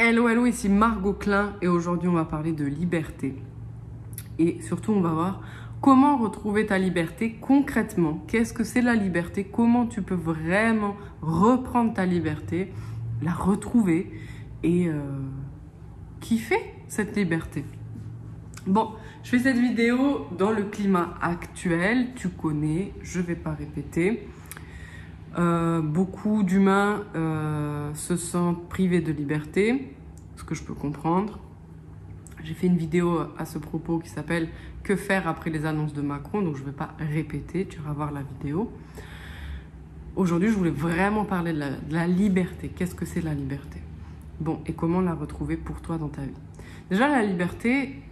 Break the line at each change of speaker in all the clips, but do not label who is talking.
Hello, hello, ici Margot Klein et aujourd'hui on va parler de liberté. Et surtout on va voir comment retrouver ta liberté concrètement. Qu'est-ce que c'est la liberté? Comment tu peux vraiment reprendre ta liberté, la retrouver et kiffer cette liberté. Bon, je fais cette vidéo dans le climat actuel, tu connais, je ne vais pas répéter. Beaucoup d'humains se sentent privés de liberté, ce que je peux comprendre. J'ai fait une vidéo à ce propos qui s'appelle « Que faire après les annonces de Macron ?» donc je ne vais pas répéter, tu vas voir la vidéo. Aujourd'hui, je voulais vraiment parler de la liberté. Qu'est-ce que c'est la liberté? Bon, et comment la retrouver pour toi dans ta vie? Déjà, la liberté,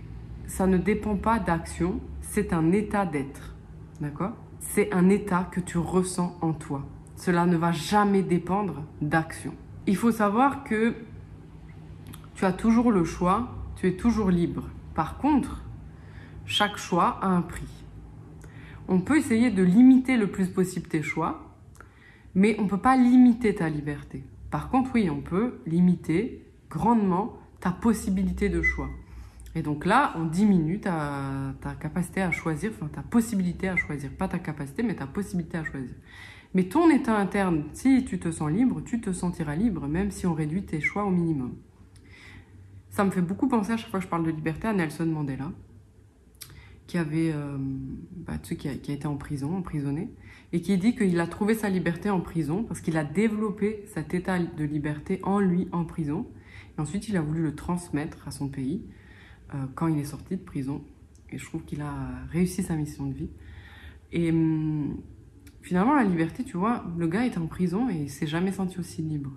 ça ne dépend pas d'action, c'est un état d'être, d'accord? C'est un état que tu ressens en toi. Cela ne va jamais dépendre d'action. Il faut savoir que tu as toujours le choix, tu es toujours libre. Par contre, chaque choix a un prix. On peut essayer de limiter le plus possible tes choix, mais on ne peut pas limiter ta liberté. Par contre, oui, on peut limiter grandement ta possibilité de choix. Et donc là, on diminue ta capacité à choisir, enfin ta possibilité à choisir. Pas ta capacité, mais ta possibilité à choisir. Mais ton état interne, si tu te sens libre, tu te sentiras libre, même si on réduit tes choix au minimum. Ça me fait beaucoup penser à chaque fois que je parle de liberté à Nelson Mandela, qui avait, qui a été en prison, emprisonné, et qui dit qu'il a trouvé sa liberté en prison parce qu'il a développé cet état de liberté en lui en prison. Et ensuite, il a voulu le transmettre à son pays quand il est sorti de prison. Et je trouve qu'il a réussi sa mission de vie. Et finalement, la liberté, tu vois, le gars est en prison et il ne s'est jamais senti aussi libre.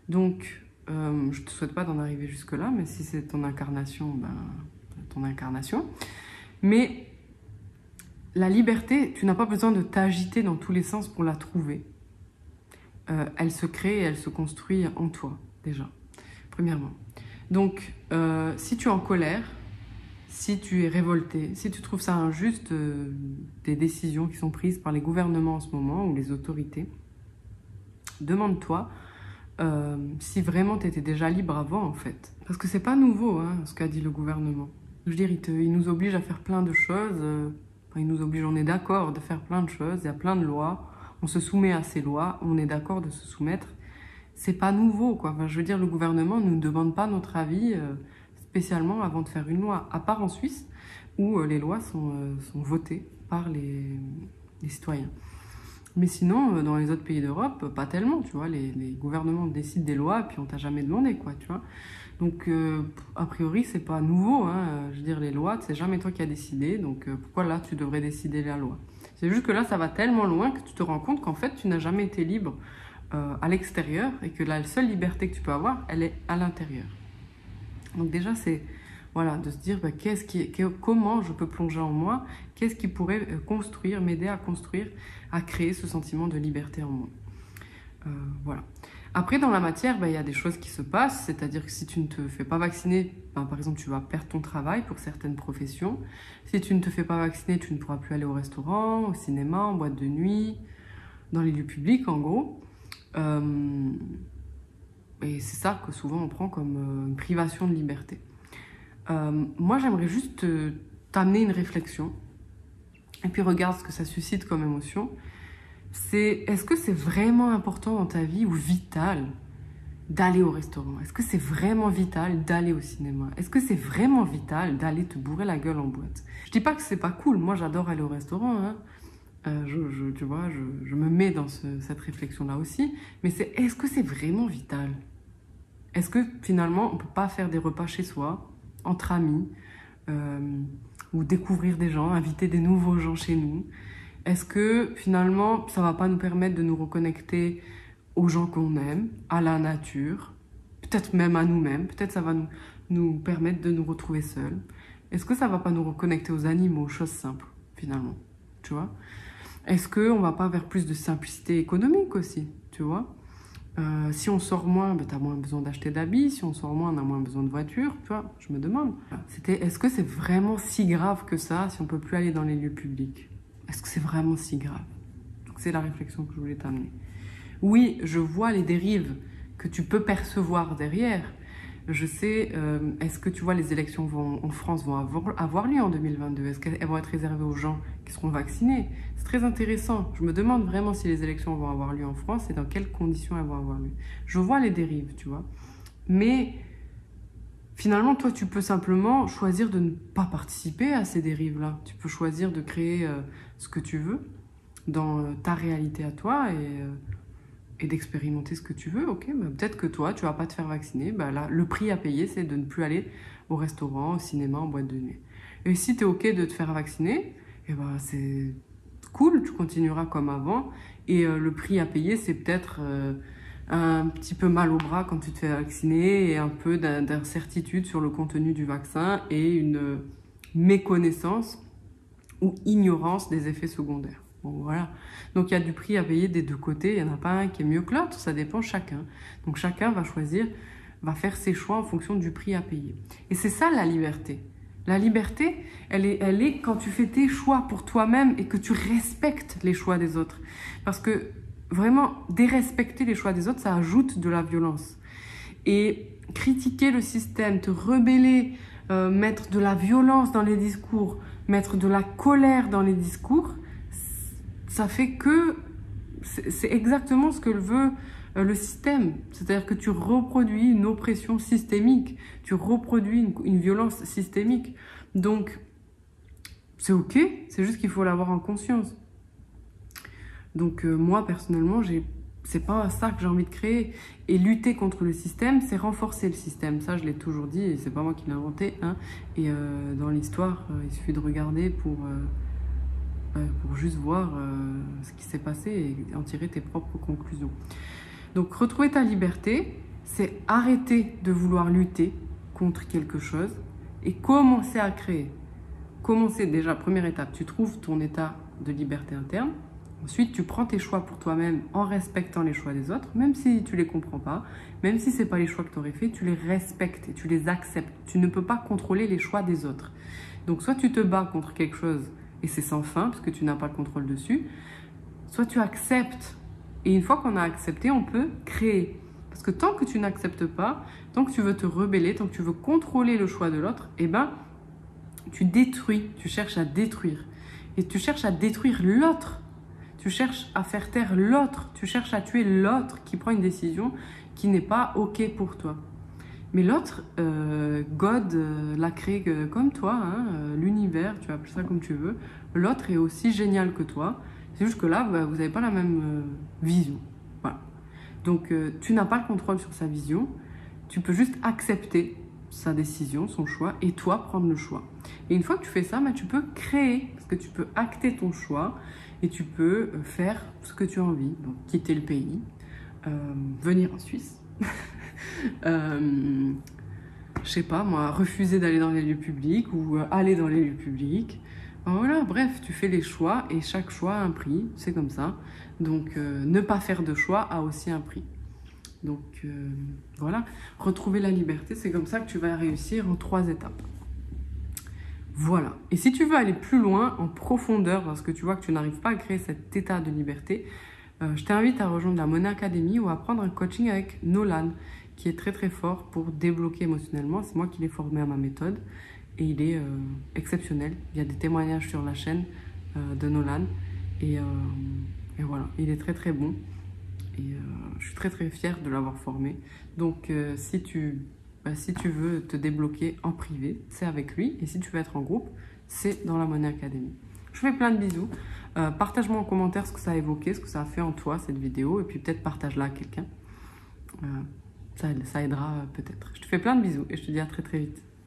Donc, je ne te souhaite pas d'en arriver jusque-là, mais si c'est ton incarnation, ton incarnation. Mais la liberté, tu n'as pas besoin de t'agiter dans tous les sens pour la trouver. Elle se crée et elle se construit en toi, déjà, premièrement. Donc, si tu es en colère, si tu es révolté, si tu trouves ça injuste, des décisions qui sont prises par les gouvernements en ce moment ou les autorités, demande-toi si vraiment tu étais déjà libre avant, en fait. Parce que c'est pas nouveau, hein, ce qu'a dit le gouvernement. Je veux dire, il nous oblige à faire plein de choses. Il nous oblige, on est d'accord de faire plein de choses. Il y a plein de lois. On se soumet à ces lois. On est d'accord de se soumettre. C'est pas nouveau, quoi. Enfin, je veux dire, le gouvernement ne nous demande pas notre avis spécialement avant de faire une loi. À part en Suisse, où les lois sont votées par les citoyens. Mais sinon, dans les autres pays d'Europe, pas tellement, tu vois. Les gouvernements décident des lois et puis on t'a jamais demandé, quoi, tu vois. Donc, a priori, c'est pas nouveau, hein. Je veux dire, les lois, c'est jamais toi qui as décidé, donc pourquoi là, tu devrais décider la loi? C'est juste que là, ça va tellement loin que tu te rends compte qu'en fait, tu n'as jamais été libre à l'extérieur et que la seule liberté que tu peux avoir, elle est à l'intérieur. Donc déjà, c'est voilà, de se dire comment je peux plonger en moi, qu'est-ce qui pourrait construire, m'aider à construire, à créer ce sentiment de liberté en moi. Voilà. Après, dans la matière, il y a des choses qui se passent, c'est-à-dire que si tu ne te fais pas vacciner, par exemple, tu vas perdre ton travail pour certaines professions. Si tu ne te fais pas vacciner, tu ne pourras plus aller au restaurant, au cinéma, en boîte de nuit, dans les lieux publics, en gros. Et c'est ça que souvent on prend comme une privation de liberté. Moi, j'aimerais juste t'amener une réflexion, et puis regarde ce que ça suscite comme émotion. Est-ce que c'est vraiment important dans ta vie ou vital d'aller au restaurant? Est-ce que c'est vraiment vital d'aller au cinéma? Est-ce que c'est vraiment vital d'aller te bourrer la gueule en boîte? Je dis pas que c'est pas cool, moi j'adore aller au restaurant, hein. Tu vois, je me mets dans cette réflexion-là aussi, mais est-ce que c'est vraiment vital? Est-ce que finalement on peut pas faire des repas chez soi, entre amis, ou découvrir des gens, inviter des nouveaux gens chez nous? Est-ce que finalement, ça ne va pas nous permettre de nous reconnecter aux gens qu'on aime, à la nature, peut-être même à nous-mêmes, peut-être ça va nous permettre de nous retrouver seuls? Est-ce que ça ne va pas nous reconnecter aux animaux, aux choses simples, finalement, tu vois? Est-ce qu'on ne va pas vers plus de simplicité économique aussi, tu vois? Si on sort moins, tu as moins besoin d'acheter d'habits. Si on sort moins, on a moins besoin de voiture, tu vois? Je me demande. Est-ce que c'est vraiment si grave que ça si on ne peut plus aller dans les lieux publics? Est-ce que c'est vraiment si grave? Donc c'est la réflexion que je voulais t'amener. Oui, je vois les dérives que tu peux percevoir derrière, Je sais, est-ce que tu vois, les élections en France vont avoir lieu en 2022? Est-ce qu'elles vont être réservées aux gens qui seront vaccinés? C'est très intéressant. Je me demande vraiment si les élections vont avoir lieu en France et dans quelles conditions elles vont avoir lieu. Je vois les dérives, tu vois. Mais finalement, toi, tu peux simplement choisir de ne pas participer à ces dérives-là. Tu peux choisir de créer ce que tu veux dans ta réalité à toi et d'expérimenter ce que tu veux. Ok, bah, peut-être que toi, tu vas pas te faire vacciner. Bah, là, le prix à payer, c'est de ne plus aller au restaurant, au cinéma, en boîte de nuit. Et si tu es ok de te faire vacciner, eh ben, c'est cool, tu continueras comme avant. Et le prix à payer, c'est peut-être un petit peu mal au bras quand tu te fais vacciner et un peu d'incertitude sur le contenu du vaccin et une méconnaissance ou ignorance des effets secondaires. Bon, voilà. Donc il y a du prix à payer des deux côtés, il n'y en a pas un qui est mieux que l'autre, ça dépend chacun. Donc chacun va choisir, va faire ses choix en fonction du prix à payer. Et c'est ça la liberté. La liberté, elle est quand tu fais tes choix pour toi-même et que tu respectes les choix des autres. Parce que vraiment, dérespecter les choix des autres, ça ajoute de la violence. Et critiquer le système, te rebeller, mettre de la violence dans les discours, mettre de la colère dans les discours, ça fait que c'est exactement ce que veut le système. C'est-à-dire que tu reproduis une oppression systémique, tu reproduis une violence systémique. Donc, c'est ok, c'est juste qu'il faut l'avoir en conscience. Donc moi, personnellement, c'est pas ça que j'ai envie de créer. Et lutter contre le système, c'est renforcer le système. Ça, je l'ai toujours dit, et c'est pas moi qui l'ai inventé. Hein. Et dans l'histoire, il suffit de regarder pour juste voir ce qui s'est passé et en tirer tes propres conclusions. Donc, retrouver ta liberté, c'est arrêter de vouloir lutter contre quelque chose et commencer à créer. Commencer, déjà, première étape, tu trouves ton état de liberté interne. Ensuite, tu prends tes choix pour toi-même en respectant les choix des autres, même si tu ne les comprends pas, même si ce n'est pas les choix que tu aurais fait, tu les respectes et tu les acceptes. Tu ne peux pas contrôler les choix des autres. Donc, soit tu te bats contre quelque chose et c'est sans fin, parce que tu n'as pas le contrôle dessus, soit tu acceptes. Et une fois qu'on a accepté, on peut créer. Parce que tant que tu n'acceptes pas, tant que tu veux te rebeller, tant que tu veux contrôler le choix de l'autre, eh ben, tu détruis, tu cherches à détruire. Et tu cherches à détruire l'autre. Tu cherches à faire taire l'autre. Tu cherches à tuer l'autre qui prend une décision qui n'est pas OK pour toi. Mais l'autre, God l'a créé comme toi, hein, l'univers, tu appelles ça comme tu veux. L'autre est aussi génial que toi. C'est juste que là, vous n'avez pas la même vision. Voilà. Donc, tu n'as pas le contrôle sur sa vision. Tu peux juste accepter sa décision, son choix, et toi, prendre le choix. Et une fois que tu fais ça, bah, tu peux créer, parce que tu peux acter ton choix, et tu peux faire ce que tu as envie. Donc, quitter le pays, venir en Suisse, je sais pas moi, refuser d'aller dans les lieux publics, ou aller dans les lieux publics. Voilà, bref, tu fais les choix, et chaque choix a un prix, c'est comme ça. Donc, ne pas faire de choix a aussi un prix. Donc voilà, retrouver la liberté, c'est comme ça que tu vas réussir en 3 étapes. Voilà. Et si tu veux aller plus loin, en profondeur, parce que tu vois que tu n'arrives pas à créer cet état de liberté, je t'invite à rejoindre la Money Academy ou à prendre un coaching avec Nolan, qui est très très fort pour débloquer émotionnellement. C'est moi qui l'ai formé à ma méthode et il est exceptionnel. Il y a des témoignages sur la chaîne de Nolan et voilà, il est très très bon. Et je suis très très fière de l'avoir formé. Donc si tu veux te débloquer en privé, c'est avec lui. Et si tu veux être en groupe, c'est dans la Money Academy. Je fais plein de bisous. Partage-moi en commentaire ce que ça a évoqué, ce que ça a fait en toi cette vidéo. Et puis peut-être partage-la à quelqu'un. Ça aidera peut-être. Je te fais plein de bisous et je te dis à très très vite.